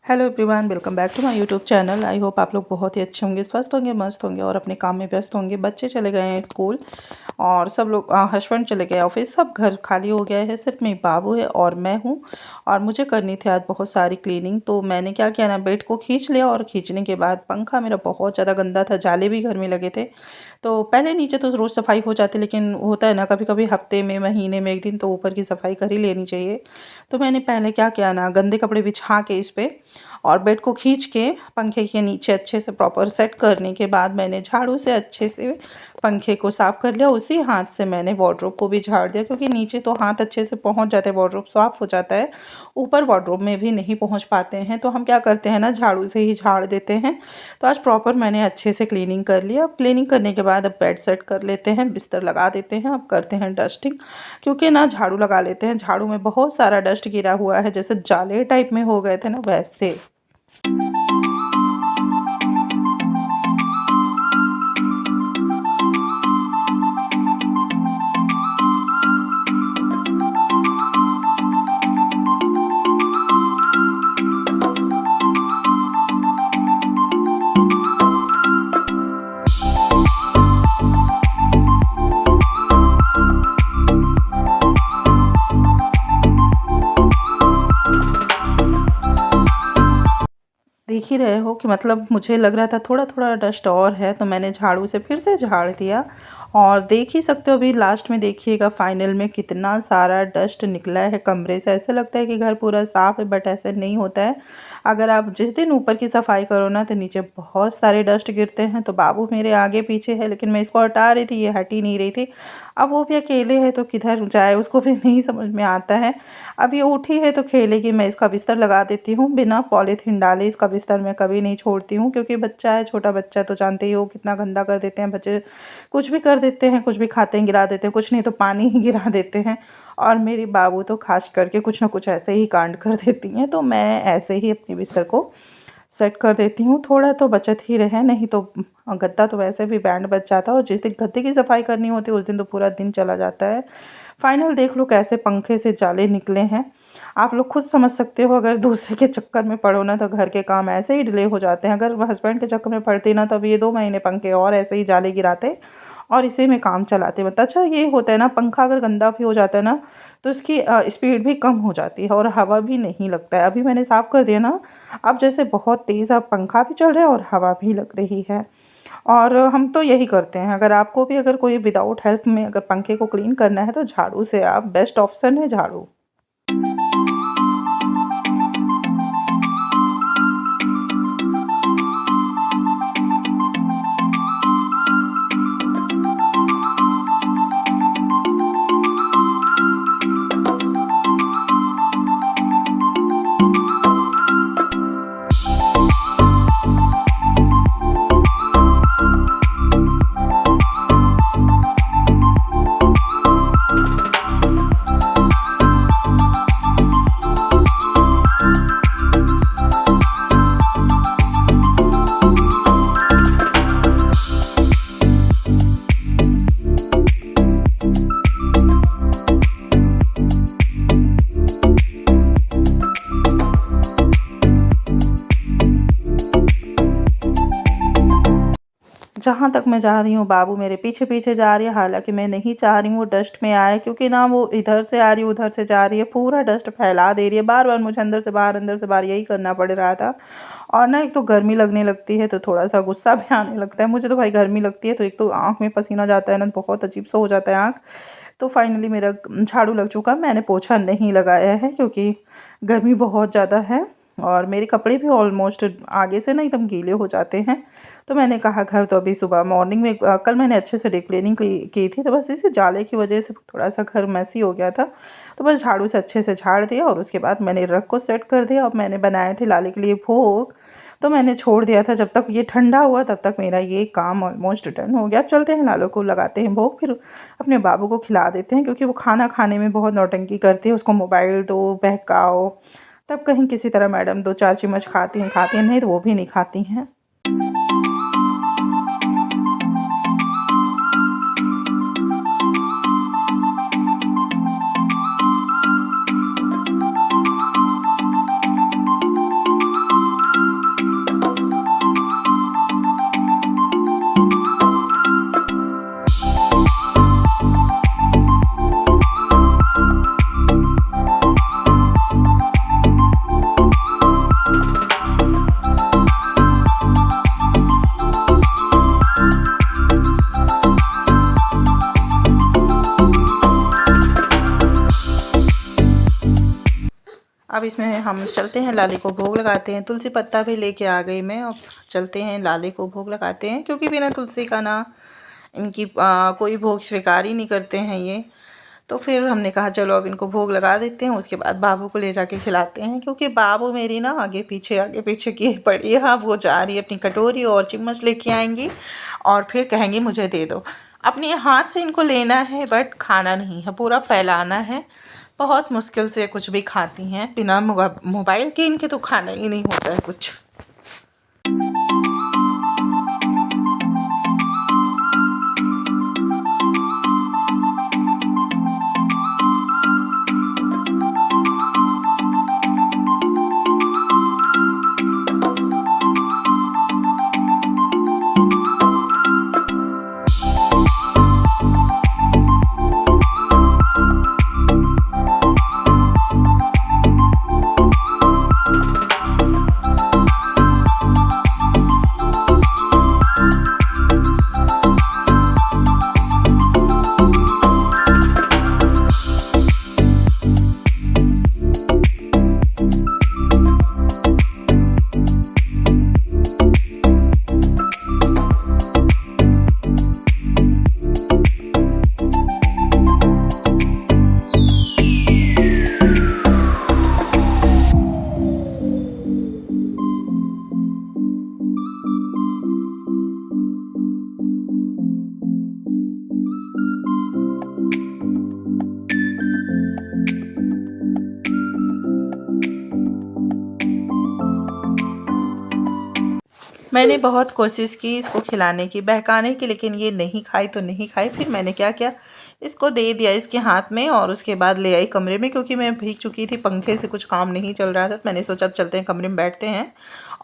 Hello everyone, welcome back to my YouTube channel. I hope आप लोग बहुत ही अच्छे होंगे, स्वस्थ होंगे, मस्त होंगे और अपने काम में व्यस्त होंगे। बच्चे चले गए हैं स्कूल और सब लोग हस्बैंड चले गए ऑफिस, सब घर खाली हो गया है। सिर्फ मेरी बाबू है और मैं हूँ। और मुझे करनी थी आज बहुत सारी क्लीनिंग, तो मैंने क्या किया ना, बेड को खींच लिया और खींचने के बाद पंखा मेरा बहुत ज़्यादा गंदा था, जाले भी घर में लगे थे। तो पहले नीचे तो रोज़ सफाई हो जाती, लेकिन होता है ना कभी कभी हफ्ते में, महीने में एक दिन तो ऊपर की सफाई कर ही लेनी चाहिए। तो मैंने पहले क्या किया ना, गंदे कपड़े बिछा के इस पे और बेड को खींच के पंखे के नीचे अच्छे से प्रॉपर सेट करने के बाद मैंने झाड़ू से अच्छे से पंखे को साफ़ कर लिया। उसी हाथ से मैंने वार्डरोब को भी झाड़ दिया, क्योंकि नीचे तो हाथ अच्छे से पहुंच जाते हैं, वार्डरोब साफ़ हो जाता है, ऊपर वार्डरोब में भी नहीं पहुंच पाते हैं। तो हम क्या करते हैं ना, झाड़ू से ही झाड़ देते हैं। तो आज प्रॉपर मैंने अच्छे से क्लीनिंग कर लिया। अब क्लीनिंग करने के बाद अब बेड सेट कर लेते हैं, बिस्तर लगा देते हैं, अब करते हैं डस्टिंग। क्योंकि ना झाड़ू लगा लेते हैं, झाड़ू में बहुत सारा डस्ट गिरा हुआ है, जैसे जाले टाइप में हो गए थे ना वैसे। देख ही रहे हो कि मतलब मुझे लग रहा था थोड़ा थोड़ा डस्ट और है, तो मैंने झाड़ू से फिर से झाड़ दिया। और देख ही सकते हो अभी लास्ट में, देखिएगा फाइनल में कितना सारा डस्ट निकला है कमरे से। ऐसे लगता है कि घर पूरा साफ़ है, बट ऐसे नहीं होता है। अगर आप जिस दिन ऊपर की सफाई करो ना, तो नीचे बहुत सारे डस्ट गिरते हैं। तो बाबू मेरे आगे पीछे है, लेकिन मैं इसको हटा रही थी, ये हट ही नहीं रही थी। अब वो भी अकेले है तो किधर जाए, उसको भी नहीं समझ में आता है। अब ये उठी है तो खेलेगी। मैं इसका बिस्तर लगा देती हूँ, बिना पॉलीथीन डाले इसका बिस्तर मैं कभी नहीं छोड़ती हूँ, क्योंकि बच्चा है, छोटा बच्चा, तो जानते ही हो कितना गंदा कर देते हैं बच्चे। कुछ भी कर देते हैं, कुछ भी खाते हैं गिरा देते हैं, कुछ नहीं तो पानी ही गिरा देते हैं। और मेरी बाबू तो खास करके कुछ ना कुछ ऐसे ही कांड कर देती हैं। तो मैं ऐसे ही अपने बिस्तर को सेट कर देती हूँ, थोड़ा तो बचत ही रहे, नहीं तो गद्दा तो वैसे भी बैंड बच जाता है। और जिस दिन गद्दे की सफाई करनी होती है उस दिन तो पूरा दिन चला जाता है। फाइनल देख लो कैसे पंखे से जाले निकले हैं। आप लोग खुद समझ सकते हो, अगर दूसरे के चक्कर में पड़ो ना तो घर के काम ऐसे ही डिले हो जाते हैं। अगर हस्बैंड के चक्कर में पड़ती ना, तब ये 2 महीने पंखे और ऐसे ही जाले गिराते और इसी में काम चलाते। मतलब अच्छा ये होता है ना, पंखा अगर गंदा भी हो जाता है ना, तो इसकी स्पीड भी कम हो जाती है और हवा भी नहीं लगता है। अभी मैंने साफ़ कर दिया ना, अब जैसे बहुत तेज़ अब पंखा भी चल रहा है और हवा भी लग रही है। और हम तो यही करते हैं। अगर आपको भी अगर कोई विदाउट हेल्प में अगर पंखे को क्लीन करना है, तो झाड़ू से आप, बेस्ट ऑप्शन है झाड़ू। जहाँ तक मैं जा रही हूँ, बाबू मेरे पीछे पीछे जा रही है। हालांकि मैं नहीं चाह रही हूँ वो डस्ट में आए, क्योंकि ना वो इधर से आ रही है, उधर से जा रही है, पूरा डस्ट फैला दे रही है। बार बार मुझे अंदर से बाहर यही करना पड़ रहा था। और ना एक तो गर्मी लगने लगती है तो थोड़ा सा गुस्सा भी आने लगता है। मुझे तो भाई गर्मी लगती है तो एक तो आँख में पसीना जाता है ना, बहुत अजीब सा हो जाता है आँख। तो फाइनली मेरा झाड़ू लग चुका, मैंने पोछा नहीं लगाया है क्योंकि गर्मी बहुत ज़्यादा है। और मेरे कपड़े भी ऑलमोस्ट आगे से ना एकदम गीले हो जाते हैं। तो मैंने कहा घर तो अभी सुबह मॉर्निंग में कल मैंने अच्छे से डीप क्लीनिंग की थी, तो बस इसी जाले की वजह से थोड़ा सा घर मैसी हो गया था। तो बस झाड़ू से अच्छे से झाड़ दिया और उसके बाद मैंने रग को सेट कर दिया। और मैंने बनाए थे लाले के लिए भोग, तो मैंने छोड़ दिया था। जब तक ये ठंडा हुआ तब तक मेरा ये काम ऑलमोस्ट डन हो गया। अब चलते हैं, लालो को लगाते हैं भोग, फिर अपने बाबू को खिला देते हैं, क्योंकि वो खाना खाने में बहुत नौटंकी करती है। उसको मोबाइल दो, बहकाओ, तब कहीं किसी तरह मैडम 2-4 चम्मच खाती हैं, नहीं तो वो भी नहीं खाती हैं। अब इसमें हम चलते हैं, लाले को भोग लगाते हैं। तुलसी पत्ता भी लेके आ गई मैं। अब चलते हैं, लाले को भोग लगाते हैं, क्योंकि बिना तुलसी का ना इनकी कोई भोग स्वीकार ही नहीं करते हैं ये। तो फिर हमने कहा चलो अब इनको भोग लगा देते हैं, उसके बाद बाबू को ले जाके खिलाते हैं, क्योंकि बाबू मेरी ना आगे पीछे की पड़ी है। हाँ, वो जा रही है, अपनी कटोरी और चम्मच लेके आएंगी और फिर कहेंगी मुझे दे दो। अपने हाथ से इनको लेना है बट खाना नहीं है, पूरा फैलाना है। बहुत मुश्किल से कुछ भी खाती हैं, बिना मोबाइल के इनके तो खाना ही नहीं होता है कुछ। मैंने बहुत कोशिश की इसको खिलाने की, बहकाने की, लेकिन ये नहीं खाई तो नहीं खाई। फिर मैंने क्या किया, इसको दे दिया इसके हाथ में और उसके बाद ले आई कमरे में, क्योंकि मैं भीग चुकी थी, पंखे से कुछ काम नहीं चल रहा था। तो मैंने सोचा अब चलते हैं कमरे में बैठते हैं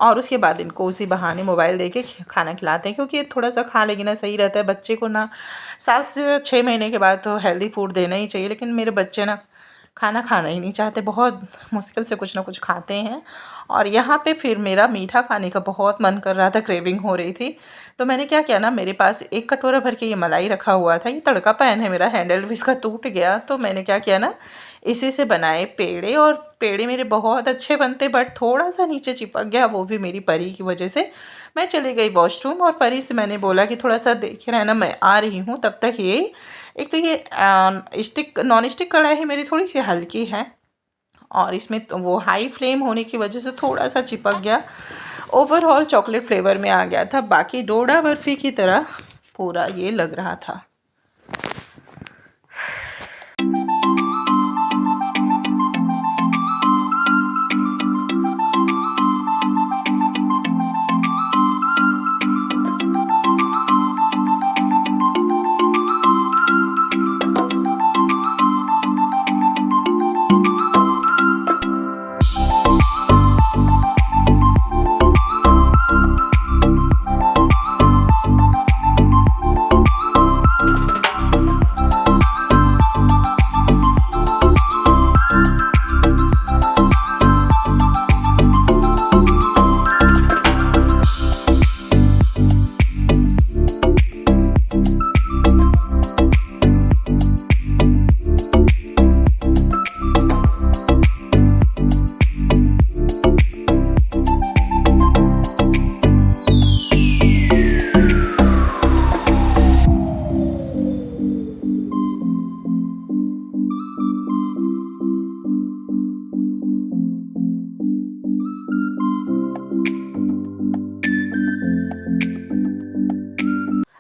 और उसके बाद इनको उसी बहाने मोबाइल दे के खाना खिलाते हैं, क्योंकि ये थोड़ा सा खा लेगी ना सही रहता है। बच्चे को ना साल से 6 महीने के बाद तो हेल्दी फूड देना ही चाहिए, लेकिन मेरे बच्चे ना खाना ही नहीं चाहते, बहुत मुश्किल से कुछ ना कुछ खाते हैं। और यहाँ पे फिर मेरा मीठा खाने का बहुत मन कर रहा था, क्रेविंग हो रही थी। तो मैंने क्या किया ना, मेरे पास एक कटोरा भर के ये मलाई रखा हुआ था। ये तड़का पैन है मेरा, हैंडल भी इसका टूट गया। तो मैंने क्या किया ना, इसी से बनाए पेड़े, और पेड़े मेरे बहुत अच्छे बनते, बट थोड़ा सा नीचे चिपक गया, वो भी मेरी परी की वजह से। मैं चली गई वॉशरूम और परी से मैंने बोला कि थोड़ा सा देखे रहना, मैं आ रही हूँ। तब तक ये एक तो ये नॉन स्टिक कढ़ाई मेरी थोड़ी सी हल्की है और इसमें तो वो हाई फ्लेम होने की वजह से थोड़ा सा चिपक गया। ओवरऑल चॉकलेट फ्लेवर में आ गया था, बाकी डोडा बर्फ़ी की तरह पूरा ये लग रहा था।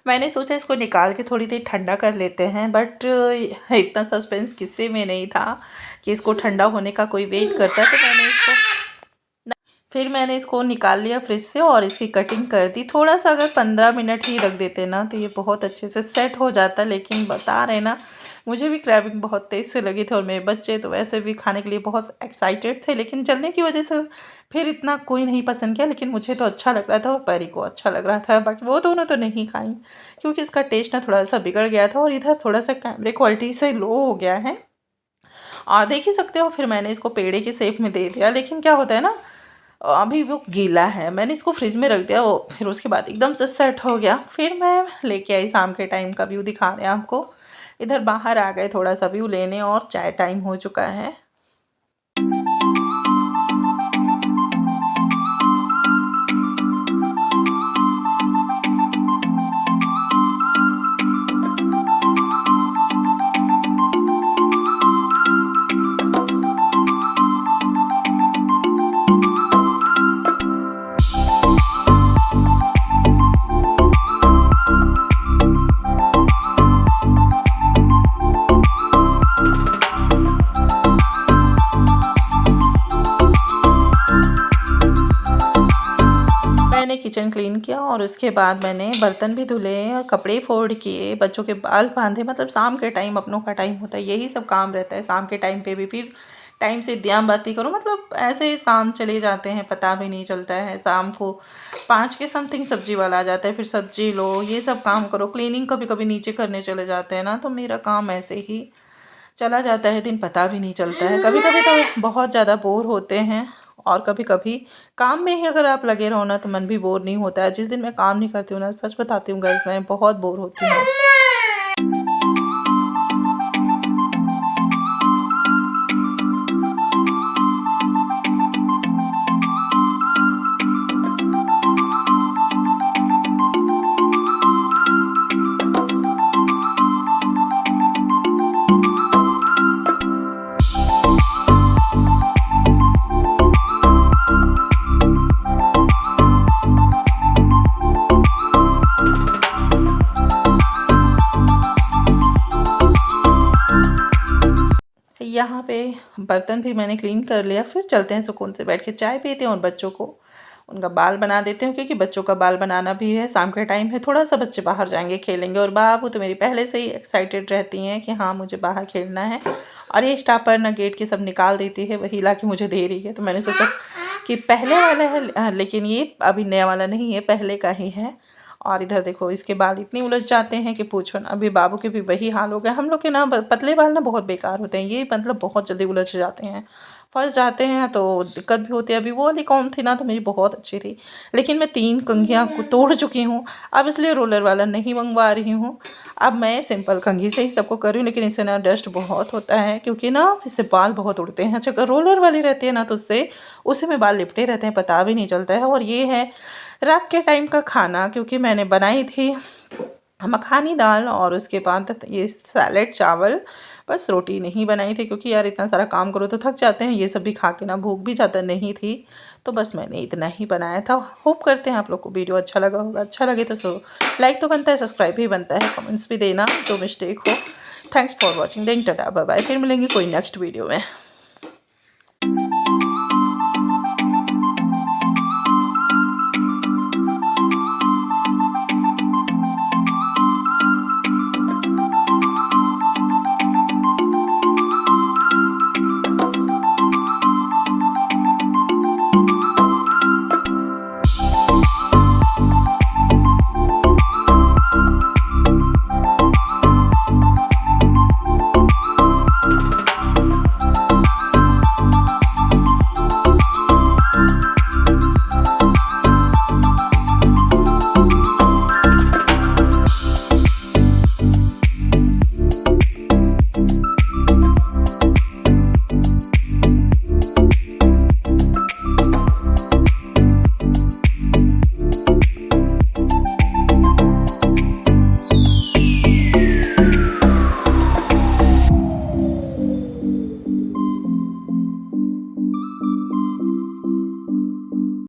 मैंने सोचा इसको निकाल के थोड़ी देर ठंडा कर लेते हैं, बट इतना सस्पेंस किस्से में नहीं था कि इसको ठंडा होने का कोई वेट करता है। तो मैंने इसको निकाल लिया फ्रिज से और इसकी कटिंग कर दी। थोड़ा सा अगर 15 मिनट ही रख देते ना तो ये बहुत अच्छे से सेट हो जाता, लेकिन बता रहे ना, मुझे भी क्रैबिंग बहुत तेज़ से लगी थी और मेरे बच्चे तो वैसे भी खाने के लिए बहुत एक्साइटेड थे, लेकिन जलने की वजह से फिर इतना कोई नहीं पसंद किया। लेकिन मुझे तो अच्छा लग रहा था और परी को अच्छा लग रहा था, बाकी वो दोनों तो नहीं खाई क्योंकि इसका टेस्ट ना थोड़ा सा बिगड़ गया था और इधर थोड़ा सा कैमरे क्वालिटी से लो हो गया है। और देख ही सकते हो, फिर मैंने इसको पेड़े के शेप में दे दिया, लेकिन क्या होता है ना, अभी वो गीला है। मैंने इसको फ्रिज में रख दिया, वो फिर उसके बाद एकदम से सेट हो गया। फिर मैं लेके आई, शाम के टाइम का व्यू दिखा रहे हैं आपको। इधर बाहर आ गए थोड़ा सा व्यू लेने और चाय टाइम हो चुका है। क्लीन किया और उसके बाद मैंने बर्तन भी धुले, कपड़े फोल्ड किए, बच्चों के बाल बांधे। मतलब शाम के टाइम अपनों का टाइम होता है, यही सब काम रहता है शाम के टाइम पे भी। फिर टाइम से दिया बाती करो, मतलब ऐसे ही शाम चले जाते हैं, पता भी नहीं चलता है। शाम को 5 के समथिंग सब्जी वाला आ जाता है, फिर सब्जी लो, ये सब काम करो। क्लीनिंग कभी कभी नीचे करने चले जाते हैं ना, तो मेरा काम ऐसे ही चला जाता है, दिन पता भी नहीं चलता है। कभी कभी तो बहुत ज़्यादा बोर होते हैं, और कभी कभी काम में ही अगर आप लगे रहो ना तो मन भी बोर नहीं होता है। जिस दिन मैं काम नहीं करती हूँ ना, सच बताती हूँ गर्ल्स, मैं बहुत बोर होती हूँ। यहाँ पे बर्तन भी मैंने क्लीन कर लिया। फिर चलते हैं सुकून से बैठ के चाय पीते हैं और बच्चों को उनका बाल बना देते हैं, क्योंकि बच्चों का बाल बनाना भी है। शाम के टाइम है, थोड़ा सा बच्चे बाहर जाएंगे खेलेंगे, और बाबू तो मेरी पहले से ही एक्साइटेड रहती हैं कि हाँ मुझे बाहर खेलना है। और ये स्टॉपर ना गेट की सब निकाल देती है, वही ला के मुझे दे रही है। तो मैंने सोचा कि पहले वाला है, लेकिन ये अभी नया वाला नहीं है, पहले का ही है। और इधर देखो इसके बाल इतने उलझ जाते हैं कि पूछो ना। अभी बाबू के भी वही हाल हो गया। हम लोग के ना पतले बाल ना बहुत बेकार होते हैं, ये मतलब बहुत जल्दी उलझ जाते हैं, फंस जाते हैं, तो दिक्कत भी होती है। अभी वो वाली कॉम्ब थी ना तो मेरी बहुत अच्छी थी, लेकिन मैं 3 कंघियाँ को तोड़ चुकी हूँ। अब इसलिए रोलर वाला नहीं मंगवा रही हूँ, अब मैं सिंपल कंघी से ही सबको कर रही हूँ। लेकिन इससे ना डस्ट बहुत होता है, क्योंकि ना इससे बाल बहुत उड़ते हैं। अच्छा, रोलर वाली रहती है ना तो उससे उसी में बाल लिपटे रहते हैं, पता भी नहीं चलता है। और ये है रात के टाइम का खाना, क्योंकि मैंने बनाई थी मखानी दाल और उसके बाद ये सैलेड चावल। बस रोटी नहीं बनाई थी, क्योंकि यार इतना सारा काम करो तो थक जाते हैं, ये सब भी खा के ना भूख भी ज़्यादा नहीं थी। तो बस मैंने इतना ही बनाया था। होप करते हैं आप लोग को वीडियो अच्छा लगा होगा। अच्छा लगे तो लाइक तो बनता है, सब्सक्राइब भी बनता है, कमेंट्स भी देना जो मिस्टेक हो। Thanks for watching. Then tata bye bye, फिर मिलेंगे कोई नेक्स्ट वीडियो में।